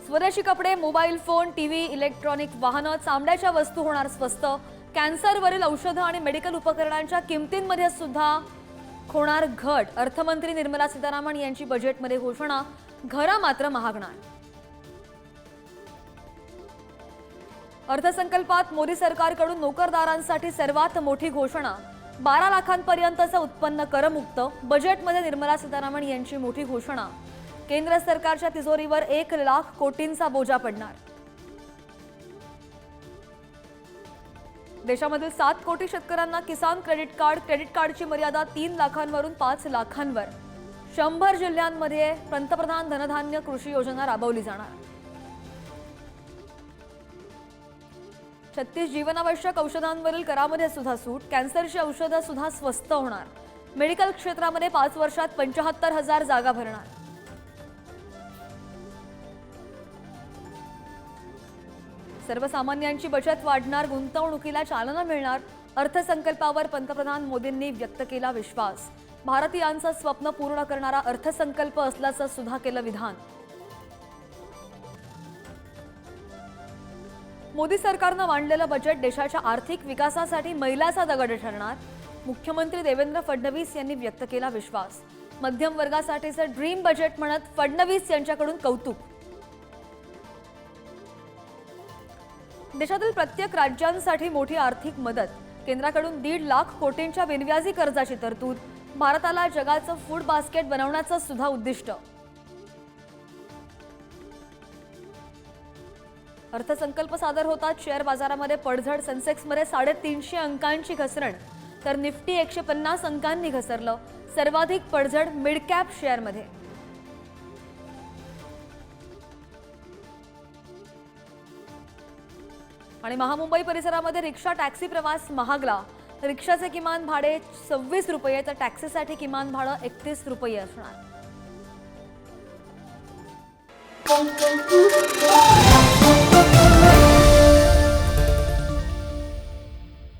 स्वदेशी कपडे, mobile phone, TV, electronic वाहनं, चामड्याच्या वस्तू होणार स्वस्त. कॅन्सरवरील औषधं आणि मेडिकल उपकरणांच्या किमतींमध्ये सुद्धा होणार घट. अर्थमंत्री निर्मला सीतारामन यांची बजेटमध्ये घोषणा. घरं मात्र महागणार. अर्थसंकल्पात मोदी सरकारकडून नोकरदारांसाठी सर्वात मोठी घोषणा. 12 लाखांपर्यंतचं उत्पन्न करमुक्त. बजेटमध्ये निर्मला सीतारामन यांची मोठी घोषणा. केंद्र सरकारच्या तिजोरीवर 1 लाख कोटींचा बोजा पडणार. देशामधील 7 कोटी शेतकऱ्यांना किसान क्रेडिट कार्डची मर्यादा 3 लाखांवरून 5 लाखांवर. 100 जिल्ह्यांमध्ये पंतप्रधान धनधान्य कृषी योजना राबवली जाणार. 36 जीवनावश्यक औषधांवरील करामध्ये सुद्धा सूट. कॅन्सरची औषधं सुद्धा स्वस्त होणार. मेडिकल क्षेत्रामध्ये 5 वर्षात 75,000 जागा भरणार. सर्वसामान्यांची बचत वाढणार. गुंतवणुकीला चालना मिळणार. अर्थसंकल्पावर पंतप्रधान मोदींनी व्यक्त केला विश्वास. भारतीयांचं स्वप्न पूर्ण करणारा अर्थसंकल्प असल्याचं सुद्धा केलं विधान. मोदी सरकारनं मांडलेलं बजेट देशाच्या आर्थिक विकासासाठी मैलाचा दगड ठरणार. मुख्यमंत्री देवेंद्र फडणवीस यांनी व्यक्त केला विश्वास. मध्यम वर्गासाठीचं ड्रीम बजेट म्हणत फडणवीस यांच्याकडून कौतुक. देशातील प्रत्येक राज्यांसाठी मोठी आर्थिक मदत. केंद्राकडून 1.5 लाख कोटींच्या बिनव्याजी कर्जाची तरतूद. भारताला जगाचं फूड बास्केट बनवण्याचं सुद्धा उद्दिष्ट. अर्थसंकल्प सादर होतात शेअर बाजारामध्ये पडझड. सेन्सेक्समध्ये 350 अंकांची घसरण तर निफ्टी 150 अंकांनी घसरलं. सर्वाधिक पडझड मिड कॅप शेअरमध्ये. आणि महामुंबई परिसरामध्ये रिक्षा टॅक्सी प्रवास महागला. रिक्षाचे किमान भाडे 26 रुपये तर टॅक्सीसाठी किमान भाडं 31 रुपये असणार.